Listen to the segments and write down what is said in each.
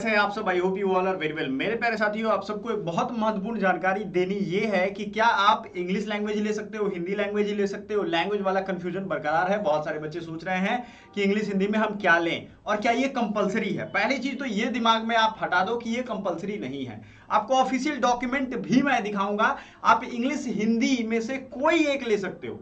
कैसे हैं आप सब? I hope you all are very well. मेरे प्यारे साथियों, आप सबको एक बहुत महत्वपूर्ण जानकारी देनी ये है कि क्या आप इंग्लिश लैंग्वेज ले सकते हो, हिंदी लैंग्वेज ले सकते हो। लैंग्वेज वाला कंफ्यूजन बरकरार है। बहुत सारे बच्चे सोच रहे हैं कि इंग्लिश हिंदी में हम क्या लें और क्या ये कंपलसरी है। पहली चीज तो ये दिमाग में आप हटा दो कि ये कंपलसरी नहीं है। आपको ऑफिशियल डॉक्यूमेंट भी मैं दिखाऊंगा, आप इंग्लिश हिंदी में से कोई एक ले सकते हो।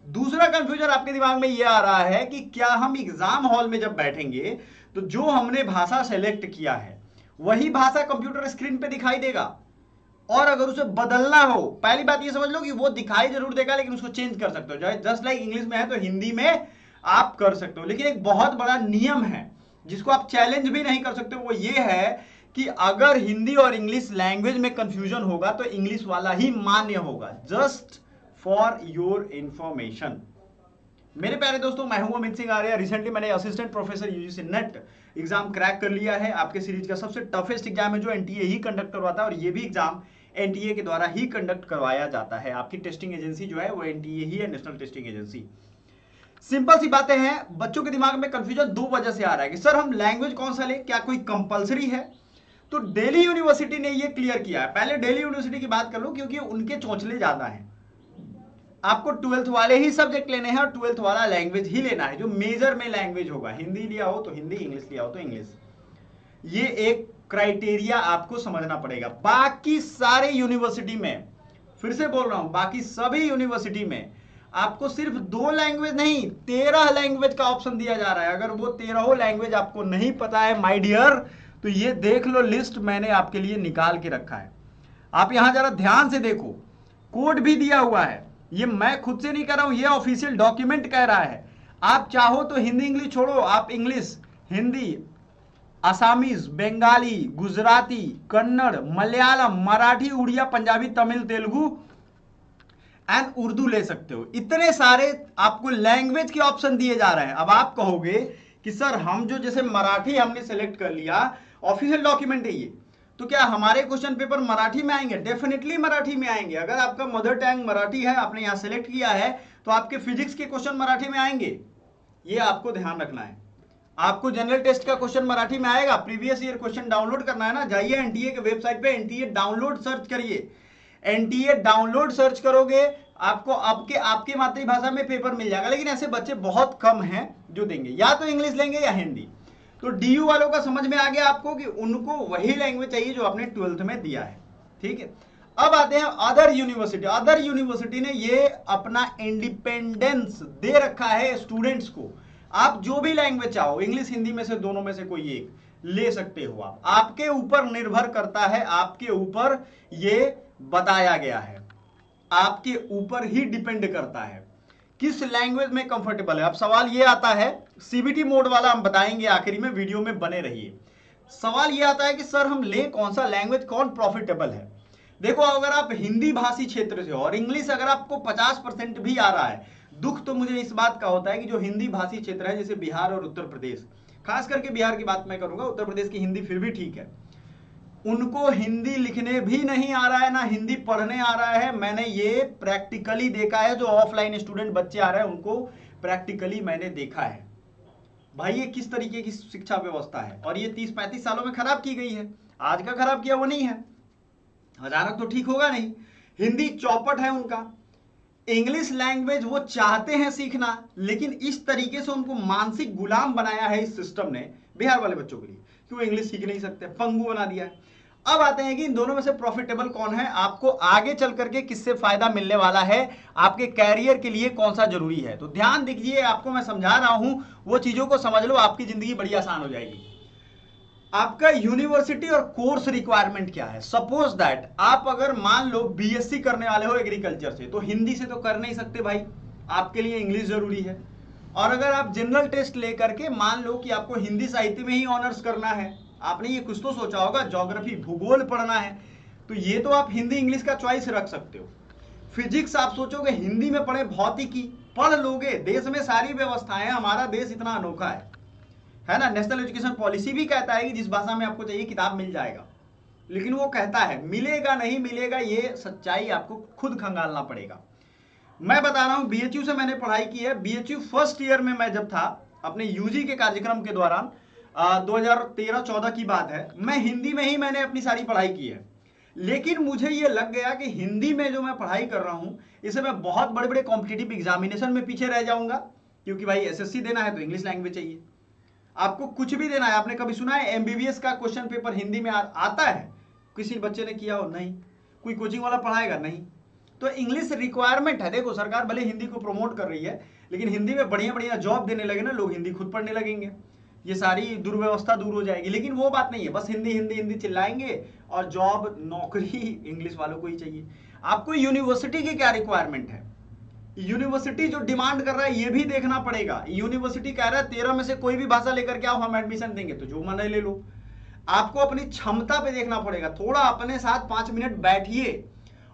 दूसरा कंफ्यूजन आपके दिमाग में यह आ रहा है कि क्या हम एग्जाम हॉल में जब बैठेंगे तो जो हमने भाषा सेलेक्ट किया है वही भाषा कंप्यूटर स्क्रीन पे दिखाई देगा, और अगर उसे बदलना हो, पहली बात ये समझ लो कि वो दिखाई जरूर देगा लेकिन उसको चेंज कर सकते हो। जस्ट लाइक इंग्लिश में है तो हिंदी में आप कर सकते हो। लेकिन एक बहुत बड़ा नियम है जिसको आप चैलेंज भी नहीं कर सकते, वो ये है कि अगर हिंदी और इंग्लिश लैंग्वेज में कंफ्यूजन होगा तो इंग्लिश वाला ही मान्य होगा। Just for your information. मेरे प्यारे दोस्तों, मैं हूं अमित सिंह आर्य। रिसेंटली मैंने assistant professor UGC net exam crack कर लिया है। आपके सीरीज का सबसे टफेस्ट एग्जाम है जो एनटीए ही कंडक्ट करवाता है, और ये भी एग्जाम एनटीए के द्वारा ही कंडक्ट करवाया जाता है। आपकी टेस्टिंग एजेंसी जो है वो एनटीए ही है, नेशनल टेस्टिंग एजेंसी। सिंपल सी बातें हैं। बच्चों के दिमाग में कंफ्यूजन दो वजह से आ रहा है कि सर हम लैंग्वेज कौन सा ले, क्या कोई कंपलसरी है। तो दिल्ली यूनिवर्सिटी ने ये क्लियर किया है। पहले दिल्ली यूनिवर्सिटी की बात कर लो क्योंकि उनके चौंचले ज्यादा हैं। आपको 12th वाले ही सब्जेक्ट लेने हैं और 12th वाला लैंग्वेज ही लेना है जो मेजर में लैंग्वेज होगा। हिंदी लिया हो तो हिंदी, इंग्लिश लिया हो तो इंग्लिश। ये एक क्राइटेरिया आपको समझना पड़ेगा। बाकी सारे यूनिवर्सिटी में, फिर से बोल रहा हूं, बाकी सभी यूनिवर्सिटी में आपको सिर्फ 2 लैंग्वेज नहीं 13 लैंग्वेज का ऑप्शन दिया जा रहा है। अगर वो 13 लैंग्वेज आपको नहीं पता है माय डियर, तो ये देख लो, लिस्ट मैंने आपके लिए निकाल के रखा है। आप यहां जरा ध्यान से देखो, कोड भी दिया हुआ है। ये मैं खुद से नहीं कर रहा हूं, ये ऑफिशियल डॉक्यूमेंट कह रहा है। आप चाहो तो हिंदी इंग्लिश छोड़ो, आप इंग्लिश, हिंदी, असामीज, बंगाली, गुजराती, कन्नड़, मलयालम, मराठी, उड़िया, पंजाबी, तमिल, तेलुगु एंड उर्दू ले सकते हो। इतने सारे आपको लैंग्वेज के ऑप्शन दिए जा रहे हैं। अब आप कहोगे कि सर हम जो जैसे मराठी हमने सेलेक्ट कर लिया, ऑफिशियल डॉक्यूमेंट है ये, तो क्या हमारे क्वेश्चन पेपर मराठी में आएंगे? डेफिनेटली मराठी में आएंगे। अगर आपका मदर टंग मराठी है, आपने यहां सेलेक्ट किया है, तो आपके फिजिक्स के क्वेश्चन मराठी में आएंगे। ये आपको ध्यान रखना है। आपको जनरल टेस्ट का क्वेश्चन मराठी में आएगा। प्रीवियस ईयर क्वेश्चन डाउनलोड करना है ना, जाइए एनटीए के वेबसाइट पे एनटीए डाउनलोड सर्च करिए। एनटीए डाउनलोड सर्च करोगे, आपको आपके मातृभाषा में पेपर मिल जाएगा। लेकिन ऐसे बच्चे बहुत कम हैं जो देंगे, या तो इंग्लिश लेंगे या हिंदी। तो डीयू वालों का समझ में आ गया आपको कि उनको वही लैंग्वेज चाहिए जो आपने 12th में दिया है। ठीक है, अब आते हैं अदर यूनिवर्सिटी। अदर यूनिवर्सिटी ने ये अपना इंडिपेंडेंस दे रखा है स्टूडेंट्स को। आप जो भी लैंग्वेज चाहो, इंग्लिश हिंदी में से दोनों में से कोई एक ले सकते हो। आप आपके ऊपर निर्भर करता है, आपके ऊपर ये बताया गया है, आपके ऊपर ही डिपेंड करता है किस लैंग्वेज में कंफर्टेबल है। अब सवाल ये आता है, सीबीटी मोड वाला हम बताएंगे आखिरी में, वीडियो में बने रहिए। सवाल ये आता है कि सर हम ले कौन सा लैंग्वेज, कौन प्रॉफिटेबल है। देखो, अगर आप हिंदी भाषी क्षेत्र से हो और इंग्लिश अगर आपको 50% भी आ रहा है, दुख तो मुझे इस बात का होता है कि जो हिंदी भाषी क्षेत्र है जैसे बिहार और उत्तर प्रदेश, खास करके बिहार की बात मैं करूंगा, उत्तर प्रदेश की हिंदी फिर भी ठीक है, उनको हिंदी लिखने भी नहीं आ रहा है ना हिंदी पढ़ने आ रहा है। मैंने ये प्रैक्टिकली देखा है। जो ऑफलाइन स्टूडेंट बच्चे आ रहे हैं उनको प्रैक्टिकली मैंने देखा है। भाई ये किस तरीके की शिक्षा व्यवस्था है, और ये 30-35 सालों में खराब की गई है। आज का खराब किया वो नहीं है, अचानक तो ठीक होगा नहीं। हिंदी चौपट है उनका। इंग्लिश लैंग्वेज वो चाहते हैं सीखना, लेकिन इस तरीके से उनको मानसिक गुलाम बनाया है इस सिस्टम ने बिहार वाले बच्चों के लिए कि वो इंग्लिश सीख नहीं सकते, पंगु बना दिया है। अब आते हैं कि इन दोनों में से प्रॉफिटेबल कौन है, आपको आगे चल करके किससे फायदा मिलने वाला है, आपके कैरियर के लिए कौन सा जरूरी है। तो ध्यान दीजिए, आपको मैं समझा रहा हूं, वो चीजों को समझ लो, आपकी जिंदगी बड़ी आसान हो जाएगी। आपका यूनिवर्सिटी और कोर्स रिक्वायरमेंट क्या है। सपोज दैट आप अगर मान लो बीएससी करने वाले हो एग्रीकल्चर से, तो हिंदी से तो कर नहीं सकते भाई, आपके लिए इंग्लिश जरूरी है। और अगर आप जनरल टेस्ट लेकर के मान लो कि आपको हिंदी साहित्य में ही ऑनर्स करना है, आपने ये कुछ तो सोचा होगा, ज्योग्राफी भूगोल पढ़ना है, तो ये तो आप हिंदी इंग्लिश का चॉइस रख सकते हो। फिजिक्स आप सोचोगे हिंदी में पढ़े, भौतिकी पढ़ लोगे, देश में सारी व्यवस्थाएं, हमारा देश इतना अनोखा है ना। नेशनल एजुकेशन पॉलिसी भी कहता है कि जिस भाषा में आपको चाहिए किताब मिल जाएगा, लेकिन वो कहता है मिलेगा नहीं मिलेगा, ये सच्चाई आपको खुद खंगालना पड़ेगा। मैं बता रहा हूं, बीएचयू से मैंने पढ़ाई की है। बीएचयू फर्स्ट ईयर में मैं जब था अपने यूजी के कार्यक्रम के दौरान, 2013-14 की बात है। मैं हिंदी में ही मैंने अपनी सारी पढ़ाई की है, लेकिन मुझे ये लग गया कि हिंदी में जो मैं पढ़ाई कर रहा हूं इसे मैं बहुत बड़े बड़े कॉम्पिटिटिव एग्जामिनेशन में पीछे रह जाऊंगा, क्योंकि भाई एसएससी देना है तो इंग्लिश लैंग्वेज चाहिए। आपको कुछ भी देना है, आपने कभी सुना है एमबीबीएस का क्वेश्चन पेपर हिंदी में आता है? किसी बच्चे ने किया हो? नहीं। कोई कोचिंग वाला पढ़ाएगा? नहीं। तो इंग्लिश रिक्वायरमेंट है। देखो सरकार भले हिंदी को प्रमोट कर रही है, लेकिन हिंदी में बढ़िया बढ़िया जॉब देने लगे ना, लोग हिंदी खुद पढ़ने लगेंगे, ये सारी दुर्व्यवस्था दूर हो जाएगी। लेकिन वो बात नहीं है, बस हिंदी हिंदी हिंदी चिल्लाएंगे और जॉब नौकरी इंग्लिश वालों को ही चाहिए। आपको यूनिवर्सिटी की क्या रिक्वायरमेंट है, यूनिवर्सिटी जो डिमांड कर रहा है ये भी देखना पड़ेगा। यूनिवर्सिटी कह रहा है 13 में से कोई भी भाषा लेकर के आओ, हम एडमिशन देंगे, तो जो मन है ले लो। आपको अपनी क्षमता पे देखना पड़ेगा। थोड़ा अपने साथ 5 मिनट बैठिए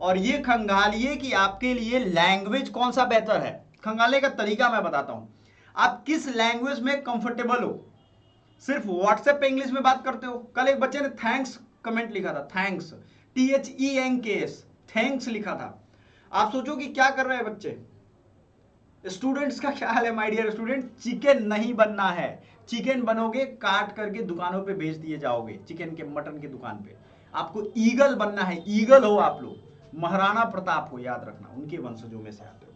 और ये खंगालिए कि आपके लिए लैंग्वेज कौन सा बेहतर है। खंगालने का तरीका मैं बताता हूं। आप किस लैंग्वेज में कंफर्टेबल हो। सिर्फ व्हाट्सएप पे इंग्लिश में बात करते हो। कल एक बच्चे ने थैंक्स कमेंट लिखा था, थैंक्स, THENKS, थैंक्स लिखा था। आप सोचो कि क्या कर रहे हैं बच्चे। स्टूडेंट्स का क्या हाल है माय डियर स्टूडेंट? चिकन नहीं बनना है। चिकन बनोगे काट करके दुकानों पे बेच दिए जाओगे, चिकन के मटन की दुकान पे। आपको ईगल बनना है। ईगल हो आप लोग, महाराणा प्रताप हो, याद रखना, उनके वंशजों में से आते हो।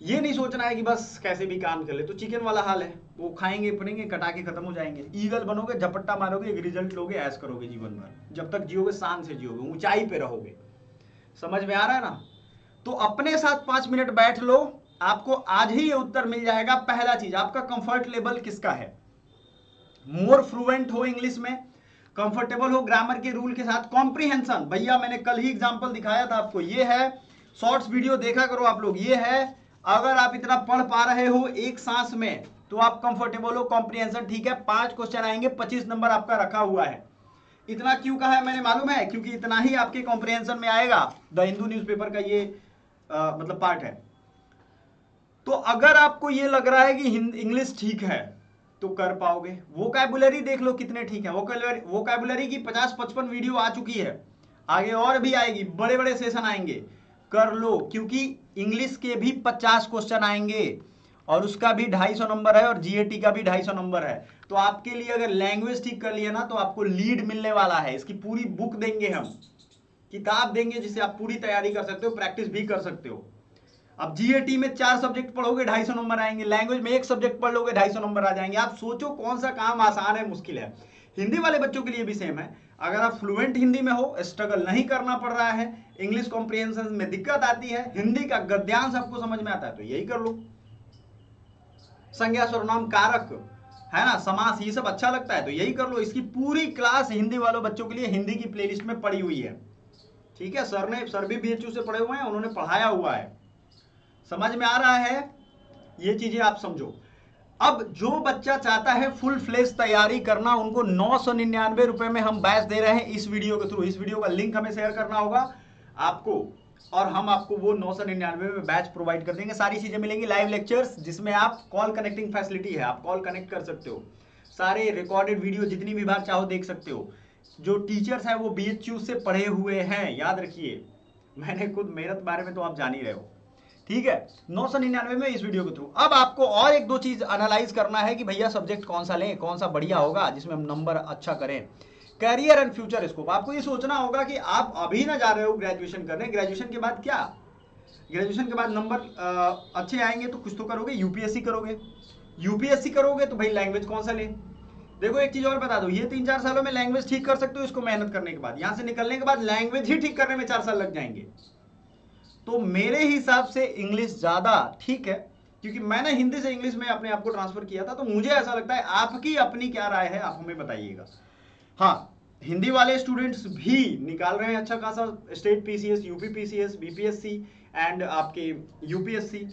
ये नहीं सोचना है कि बस कैसे भी काम कर ले। तो चिकन वाला हाल है, वो खाएंगे पड़ेंगे, कटा के खत्म हो जाएंगे। ईगल बनोगे, झपट्टा मारोगे, एक रिजल्ट लोगे, ऐश करोगे जीवन भर। जब तक जियोगे शान से जियोगे, ऊंचाई पे रहोगे। समझ में आ रहा है ना? तो अपने साथ 5 मिनट बैठ लो, आपको आज ही ये उत्तर मिल जाएगा। पहला चीज, आपका कंफर्ट लेवल किसका है? मोर फ्लुएंट हो इंग्लिश में, कंफर्टेबल हो ग्रामर के रूल के साथ, कॉम्प्रिहेंशन। भैया मैंने कल ही एग्जांपल दिखाया था आपको, ये है। शॉर्ट्स वीडियो देखा करो आप लोग, ये है। अगर आप इतना पढ़ पा रहे हो एक सांस में तो आप कंफर्टेबल हो, कॉम्प्रिहेंशन ठीक है। 5 क्वेश्चन आएंगे, 25 नंबर आपका रखा हुआ है। इतना क्यों कहा है मैंने मालूम है? क्योंकि इतना ही आपके कॉम्प्रिहेंशन में आएगा। द हिंदू न्यूज़पेपर का ये मतलब पार्ट है। तो अगर आपको ये लग रहा है कि इंग्लिश ठीक है तो कर पाओगे। वोकैबुलरी देख लो कितने ठीक है। वोकैबुलरी की 50-55 वीडियो आ चुकी है, आगे और भी आएगी, बड़े बड़े सेशन आएंगे, कर लो। क्योंकि इंग्लिश के भी 50 क्वेश्चन आएंगे और उसका भी 250 नंबर है और जीएटी का भी 250 नंबर है। तो आपके लिए अगर लैंग्वेज ठीक कर लिया ना तो आपको लीड मिलने वाला है। इसकी पूरी बुक देंगे हम, किताब देंगे जिससे आप पूरी तैयारी कर सकते हो, प्रैक्टिस भी कर सकते हो। अब जीएटी में 4 सब्जेक्ट पढ़ोगे 250 नंबर आएंगे, लैंग्वेज में 1 सब्जेक्ट पढ़ लोगे 250 नंबर आ जाएंगे। आप सोचो कौन सा काम आसान है मुश्किल है। हिंदी वाले बच्चों के लिए भी सेम है। अगर आप फ्लुएंट हिंदी में हो, स्ट्रगल नहीं करना पड़ रहा है, इंग्लिश कॉम्प्रिहेंशन में दिक्कत आती है, हिंदी का गद्यांश आपको समझ में आता है, तो यही कर लो। संज्ञा सर्वनाम कारक है ना, समास, ये सब अच्छा लगता है तो यही कर लो। इसकी पूरी क्लास हिंदी वालों बच्चों के लिए हिंदी की प्लेलिस्ट में पड़ी हुई है। ठीक है, सर भी बीएचयू से पढ़े हुए हैं, उन्होंने पढ़ाया हुआ है। समझ में आ रहा है? ये चीजें आप समझो। अब जो बच्चा चाहता है फुल फ्लेश तैयारी करना, उनको 999 रुपए में हम बैच दे रहे हैं इस वीडियो के थ्रू। इस वीडियो का लिंक हमें शेयर करना होगा आपको और हम आपको वो 999 में बैच प्रोवाइड कर देंगे। सारी चीजें मिलेंगी, लाइव लेक्चर्स जिसमें आप कॉल कनेक्टिंग फैसिलिटी है, आप कॉल कनेक्ट कर सकते हो, सारे रिकॉर्डेड वीडियो जितनी भी बार चाहो देख सकते हो। जो टीचर्स हैं वो बीएचयू से पढ़े हुए हैं, याद रखिए। मैंने खुद मेहनत बारे में तो आप जान ही रहे हो। ठीक है, 999 में इस वीडियो के थ्रू। अब आपको और 1-2 चीज एनालाइज करना है कि भैया सब्जेक्ट कौन सा लें, कौन सा बढ़िया होगा जिसमें हम नंबर अच्छा करें। कैरियर एंड फ्यूचर स्कोप, आपको ये सोचना होगा कि आप अभी ना जा रहे हो ग्रेजुएशन करने, ग्रेजुएशन के बाद क्या, ग्रेजुएशन के बाद नंबर अच्छे आएंगे तो कुछ तो करोगे, यूपीएससी करोगे। यूपीएससी करोगे तो भाई लैंग्वेज कौन सा लें। देखो एक चीज और बता दो, ये 3-4 सालों में लैंग्वेज ठीक कर सकते हो इसको मेहनत करने के बाद। यहां से निकलने के बाद लैंग्वेज ही ठीक करने में 4 साल लग जाएंगे। तो मेरे हिसाब से इंग्लिश ज्यादा ठीक है, क्योंकि मैंने हिंदी से इंग्लिश में अपने आप को ट्रांसफर किया था। तो मुझे ऐसा लगता है, आपकी अपनी क्या राय है आप हमें बताइएगा। हाँ, हिंदी वाले स्टूडेंट्स भी निकाल रहे हैं अच्छा खासा, state PCS, UP PCS, BPSC and आपके यूपीएससी।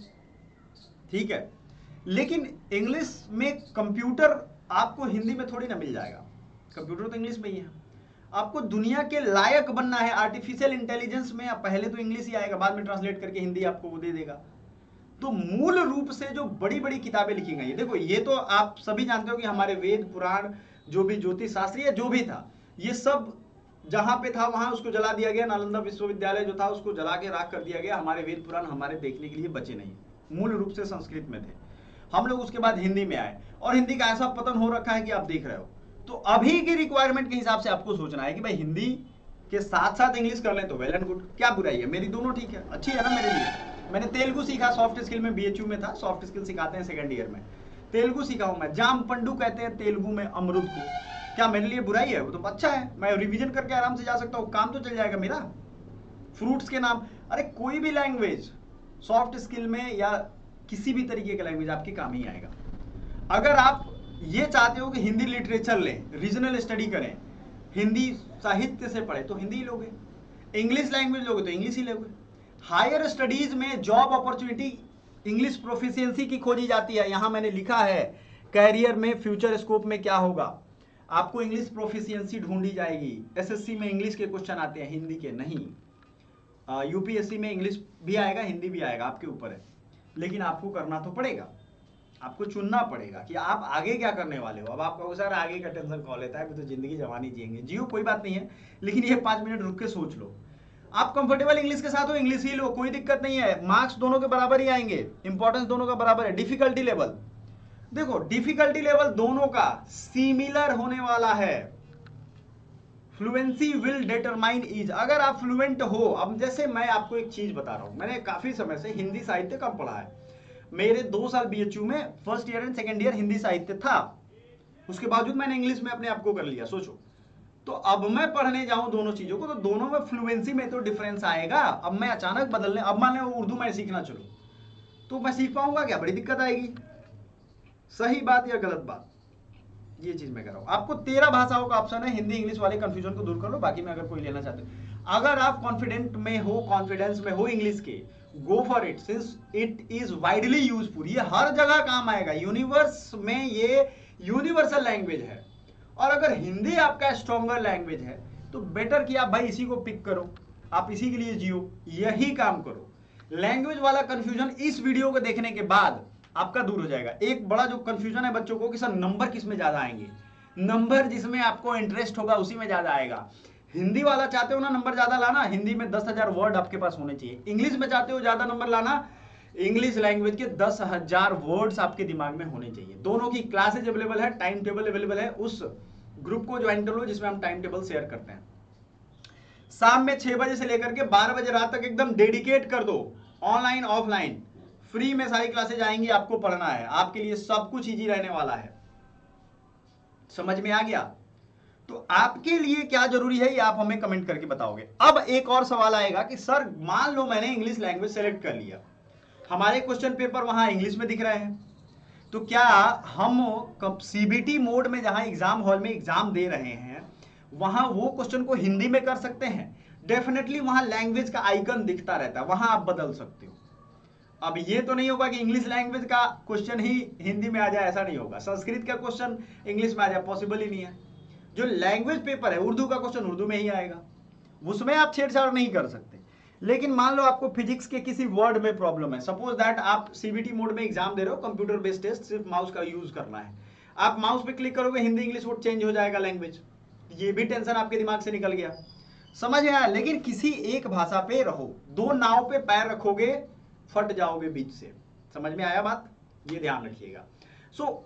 ठीक है, लेकिन इंग्लिश में कंप्यूटर आपको हिंदी में थोड़ी ना मिल जाएगा, कंप्यूटर तो इंग्लिश में ही है। आपको दुनिया के लायक बनना है आर्टिफिशियल इंटेलिजेंस में, पहले तो इंग्लिश ही आएगा, बाद में ट्रांसलेट करके हिंदी आपको वो दे देगा। तो मूल रूप से जो बड़ी बड़ी किताबें लिखी गई है, देखो ये तो आप सभी जानते हो कि हमारे वेद पुराण, जो भी ज्योतिष शास्त्र या जो भी था, ये सब जहां पे था वहां उसको जला दिया गया। नालंदा विश्वविद्यालय जो था उसको जला के राख कर दिया गया। हमारे वेद पुराण हमारे देखने के लिए बचे नहीं, मूल रूप से संस्कृत में थे। हम लोग उसके बाद हिंदी में आए और हिंदी का ऐसा पतन हो रखा है कि आप देख रहे हो। तो अभी की रिक्वायरमेंट के हिसाब से आपको सोचना है कि भाई हिंदी के साथ साथ इंग्लिश कर लें तो वेल एंड गुड, क्या बुराई है, मेरी दोनों ठीक है, अच्छी है ना मेरे लिए। मैंने तेलुगु सीखा, सॉफ्ट स्किल में बीएचयू में था, सॉफ्ट स्किल सिखाते हैं सेकंड ईयर में, तेलुगु सीखा हूं मैं। जाम पंडू कहते हैं तेलुगु में अमरुद को, क्या मेरे लिए बुराई है? वो तो अच्छा है, मैं रिवीजन करके आराम से जा सकता हूँ, काम तो चल जाएगा मेरा। फ्रूट्स के नाम, अरे कोई भी लैंग्वेज सॉफ्ट स्किल में या किसी भी तरीके का लैंग्वेज आपके काम ही आएगा। अगर आप ये चाहते हो कि हिंदी लिटरेचर लें, रीजनल स्टडी करें, हिंदी साहित्य से पढ़े तो हिंदी लोगे, इंग्लिश लैंग्वेज लोगे तो इंग्लिश ही लोगे। हायर स्टडीज में जॉब अपॉर्चुनिटी इंग्लिश प्रोफिशिएंसी की खोजी जाती है। यहां मैंने लिखा है कैरियर में फ्यूचर स्कोप में क्या होगा, आपको इंग्लिश प्रोफिशिएंसी ढूंढी जाएगी। एसएससी में इंग्लिश के क्वेश्चन आते हैं, हिंदी के नहीं। यूपीएससी में इंग्लिश भी आएगा, हिंदी भी आएगा, आपके ऊपर है, लेकिन आपको करना तो पड़ेगा, आपको चुनना पड़ेगा कि आप आगे क्या करने वाले हो। अब आप कहोगे सर आगे का टेंशन कौन लेता है, अभी तो जिंदगी जवानी जिएंगे, जियो कोई बात नहीं है, लेकिन ये 5 मिनट रुक के सोच लो। आप कंफर्टेबल इंग्लिश के साथ हो, इंग्लिश ही लो, कोई दिक्कत नहीं है, मार्क्स दोनों के बराबर ही आएंगे, इंपॉर्टेंस दोनों का बराबर है। डिफिकल्टी लेवल देखो, डिफिकल्टी लेवल दोनों का सिमिलर होने वाला है। फ्लुएंसी विल डिटरमाइन ईज, अगर आप फ्लुएंट हो। अब जैसे मैं आपको एक चीज बता रहा हूं, मैंने काफी समय से हिंदी साहित्य कम पढ़ा है, मेरे 2 साल बीएचयू में first year and second year Hindi साहित्य था, उसके बावजूद मैंने इंग्लिश में अपने आप को कर लिया, सोचो। तो अब मैं पढ़ने जाऊं दोनों चीजों को, तो दोनों में फ्लुएंसी में तो डिफरेंस आएगा। अब मैं अचानक बदलने, अब मान लो उर्दू मैं सीखना चलूं तो मैं सीख पाऊंगा क्या? बड़ी दिक्कत आएगी। सही बात या गलत बात, ये चीज मैं कर रहा हूं। आपको 13 भाषाओं का ऑप्शन है, हिंदी इंग्लिश वाले कंफ्यूजन को दूर कर लो, बाकी में अगर कोई लेना चाहते हो। अगर आप कॉन्फिडेंट में हो, कॉन्फिडेंस में हो इंग्लिश के, go for it, since it is widely useful, ये हर जगह काम आएगा, यूनिवर्स में ये यूनिवर्सल लैंग्वेज है। और अगर हिंदी आपका स्ट्रॉन्गर लैंग्वेज है तो बेटर कि आप भाई इसी को पिक करो, आप इसी के लिए जियो, यही काम करो। लैंग्वेज वाला कंफ्यूजन इस वीडियो को देखने के बाद आपका दूर हो जाएगा। एक बड़ा जो कंफ्यूजन है बच्चों को कि सर नंबर किस में ज्यादा आएंगे, नंबर जिसमें आपको इंटरेस्ट होगा उसी में ज्यादा आएगा। हिंदी वाला चाहते हो ना नंबर ज्यादा लाना, हिंदी में 10,000 वर्ड आपके पास होने चाहिए। इंग्लिश में चाहते हो ज्यादा नंबर लाना, इंग्लिश लैंग्वेज के 10,000 वर्ड्स आपके दिमाग में होने चाहिए। दोनों की क्लासेज अवेलेबल है, टाइम टेबल अवेलेबल है, उस ग्रुप को ज्वाइन कर लो जिसमें हम टाइम टेबल शेयर करते हैं। शाम में 6 बजे से लेकर के 12 बजे रात तक एकदम डेडिकेट कर दो, ऑनलाइन ऑफलाइन फ्री में सारी क्लासेज आएंगी, आपको पढ़ना है, आपके लिए सब कुछ इजी रहने वाला है। समझ में आ गया? तो आपके लिए क्या जरूरी है ये आप हमें कमेंट करके बताओगे। अब एक और सवाल आएगा कि सर मान लो मैंने इंग्लिश लैंग्वेज सेलेक्ट कर लिया, हमारे क्वेश्चन पेपर वहां इंग्लिश में दिख रहे हैं, तो क्या हम सीबीटी मोड में जहां एग्जाम हॉल में एग्जाम दे रहे हैं वहां वो क्वेश्चन को हिंदी में कर सकते हैं? डेफिनेटली वहां लैंग्वेज का आइकन दिखता रहता है, वहां आप बदल सकते हो। अब ये तो नहीं होगा कि इंग्लिश लैंग्वेज का क्वेश्चन ही हिंदी में आ जाए, ऐसा नहीं होगा। संस्कृत का क्वेश्चन इंग्लिश में आ जाए, पॉसिबल ही नहीं है। जो लैंग्वेज पेपर है, उर्दू का क्वेश्चन उर्दू में ही आएगा, उसमें आप छेड़छाड़ नहीं कर सकते। लेकिन मान लो आपको फिजिक्स के किसी वर्ड में प्रॉब्लम है, सपोज दैट आप सीबीटी मोड में एग्जाम दे रहे हो, कंप्यूटर बेस्ड टेस्ट, सिर्फ माउस का यूज करना है, आप माउस पे क्लिक करोगे, हिंदी इंग्लिश वर्ड चेंज हो जाएगा लैंग्वेज, ये भी टेंशन आपके दिमाग से निकल गया। समझ में आया? लेकिन किसी एक भाषा पे रहो, 2 नाव पे पैर रखोगे फट जाओगे बीच से। समझ में आया बात? ये ध्यान रखिएगा।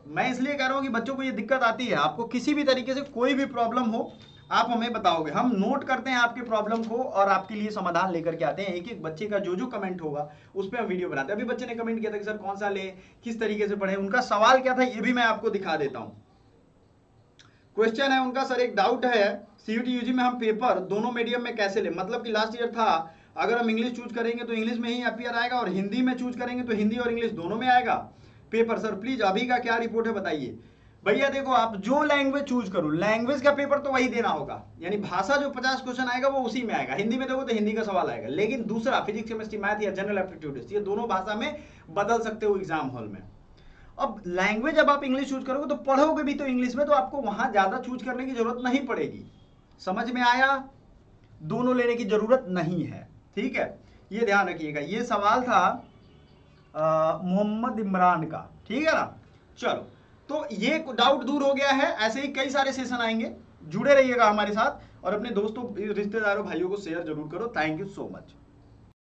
मैं इसलिए कह रहा हूं कि बच्चों को ये दिक्कत आती है, आपको किसी भी तरीके से कोई भी प्रॉब्लम हो आप हमें बताओगे, हम नोट करते हैं आपके प्रॉब्लम को और आपके लिए समाधान लेकर के आते हैं। एक एक बच्चे का जो कमेंट होगा उस पर हम वीडियो बनाते हैं। अभी बच्चे ने कमेंट किया था कि सर कौन सा ले, किस तरीके से पढ़े, उनका सवाल क्या था ये भी मैं आपको दिखा देता हूं। क्वेश्चन है उनका, सर एक डाउट है सीयूटी यूजी में हम पेपर दोनों मीडियम में कैसे ले, मतलब कि लास्ट ईयर था अगर हम इंग्लिश चूज करेंगे तो इंग्लिश में ही अपीयर आएगा और हिंदी में चूज करेंगे तो हिंदी और इंग्लिश दोनों में आएगा पेपर। सर प्लीज अभी का क्या रिपोर्ट है बताइए। भैया देखो, आप जो लैंग्वेज चूज करो, लैंग्वेज का पेपर तो वही देना होगा, यानी भाषा जो 50 क्वेश्चन आएगा वो उसी में आएगा। हिंदी में देखो तो हिंदी का सवाल आएगा, लेकिन दूसरा फिजिक्स केमिस्ट्री मैथ या जनरल एप्टीट्यूड ये दोनों भाषा में बदल सकते हो एग्जाम हॉल में। अब लैंग्वेज जब आप इंग्लिश चूज करोगे तो पढ़ोगे भी तो इंग्लिश में, तो आपको वहां ज्यादा चूज करने की जरूरत नहीं पड़ेगी। समझ में आया? दोनों लेने की जरूरत नहीं है, ठीक है, ये ध्यान रखिएगा। ये सवाल था मोहम्मद इमरान का, ठीक है ना। चलो, तो ये डाउट दूर हो गया है। ऐसे ही कई सारे सेशन आएंगे, जुड़े रहिएगा हमारे साथ और अपने दोस्तों, रिश्तेदारों, भाइयों को शेयर जरूर करो। Thank you so much.